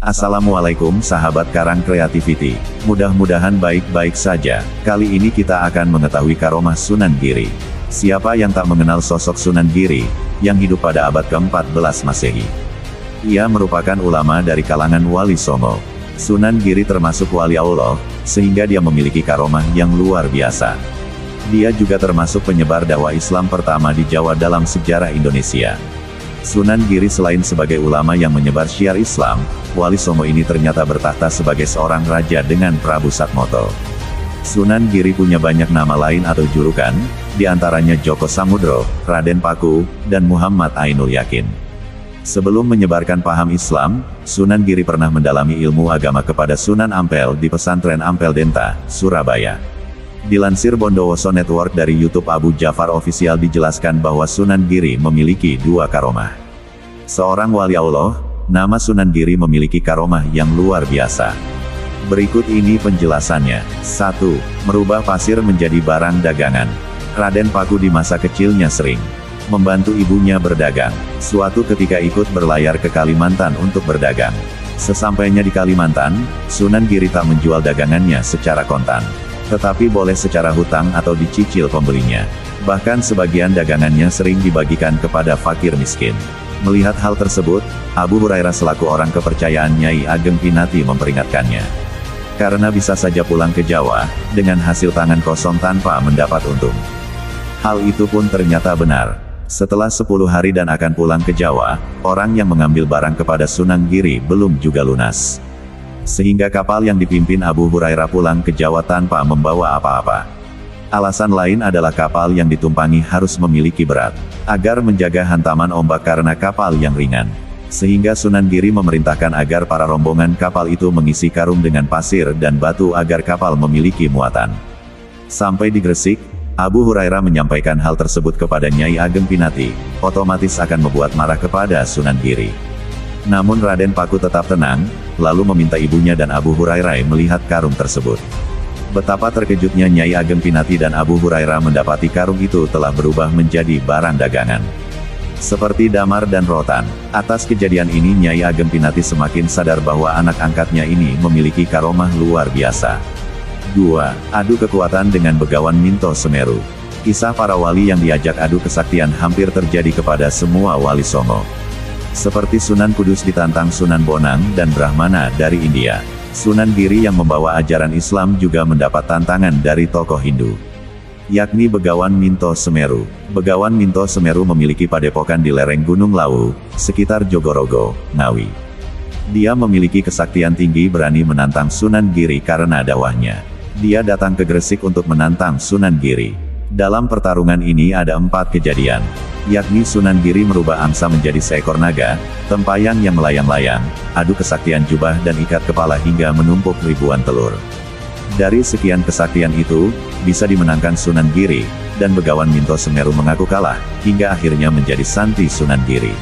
Assalamualaikum sahabat Karang Creativity. Mudah-mudahan baik-baik saja. Kali ini kita akan mengetahui karomah Sunan Giri. Siapa yang tak mengenal sosok Sunan Giri, yang hidup pada abad ke-14 Masehi. Ia merupakan ulama dari kalangan Wali Songo. Sunan Giri termasuk Wali Allah, sehingga dia memiliki karomah yang luar biasa. Dia juga termasuk penyebar dakwah Islam pertama di Jawa dalam sejarah Indonesia. Sunan Giri selain sebagai ulama yang menyebar syiar Islam, Wali Songo ini ternyata bertahta sebagai seorang raja dengan Prabu Satmoto. Sunan Giri punya banyak nama lain atau julukan, diantaranya Joko Samudro, Raden Paku, dan Muhammad Ainul Yakin. Sebelum menyebarkan paham Islam, Sunan Giri pernah mendalami ilmu agama kepada Sunan Ampel di pesantren Ampel Denta, Surabaya. Dilansir Bondowoso Network dari YouTube Abu Jafar Official dijelaskan bahwa Sunan Giri memiliki dua karomah. Seorang wali Allah, nama Sunan Giri memiliki karomah yang luar biasa. Berikut ini penjelasannya. 1. Merubah pasir menjadi barang dagangan. Raden Paku di masa kecilnya sering membantu ibunya berdagang. Suatu ketika ikut berlayar ke Kalimantan untuk berdagang. Sesampainya di Kalimantan, Sunan Giri tak menjual dagangannya secara kontan, tetapi boleh secara hutang atau dicicil pembelinya. Bahkan sebagian dagangannya sering dibagikan kepada fakir miskin. Melihat hal tersebut, Abu Hurairah selaku orang kepercayaan Nyai Ageng Pinati memperingatkannya. Karena bisa saja pulang ke Jawa, dengan hasil tangan kosong tanpa mendapat untung. Hal itu pun ternyata benar. Setelah 10 hari dan akan pulang ke Jawa, orang yang mengambil barang kepada Sunan Giri belum juga lunas. Sehingga kapal yang dipimpin Abu Hurairah pulang ke Jawa tanpa membawa apa-apa. Alasan lain adalah kapal yang ditumpangi harus memiliki berat, agar menjaga hantaman ombak karena kapal yang ringan. Sehingga Sunan Giri memerintahkan agar para rombongan kapal itu mengisi karung dengan pasir dan batu agar kapal memiliki muatan. Sampai di Gresik, Abu Hurairah menyampaikan hal tersebut kepada Nyai Ageng Pinati, otomatis akan membuat marah kepada Sunan Giri. Namun Raden Paku tetap tenang, lalu meminta ibunya dan Abu Hurairah melihat karung tersebut. Betapa terkejutnya Nyai Ageng Pinati dan Abu Hurairah mendapati karung itu telah berubah menjadi barang dagangan. Seperti damar dan rotan. Atas kejadian ini Nyai Ageng Pinati semakin sadar bahwa anak angkatnya ini memiliki karomah luar biasa. 2. Adu kekuatan dengan Begawan Minto Semeru. Kisah para wali yang diajak adu kesaktian hampir terjadi kepada semua wali Songo. Seperti Sunan Kudus ditantang Sunan Bonang dan Brahmana dari India. Sunan Giri yang membawa ajaran Islam juga mendapat tantangan dari tokoh Hindu, yakni Begawan Minto Semeru. Begawan Minto Semeru memiliki padepokan di lereng Gunung Lawu, sekitar Jogorogo, Ngawi. Dia memiliki kesaktian tinggi, berani menantang Sunan Giri karena dakwahnya. Dia datang ke Gresik untuk menantang Sunan Giri. Dalam pertarungan ini ada 4 kejadian, yakni Sunan Giri merubah angsa menjadi seekor naga, tempayang yang melayang-layang, adu kesaktian jubah dan ikat kepala hingga menumpuk ribuan telur. Dari sekian kesaktian itu, bisa dimenangkan Sunan Giri, dan Begawan Minto Semeru mengaku kalah, hingga akhirnya menjadi santi Sunan Giri.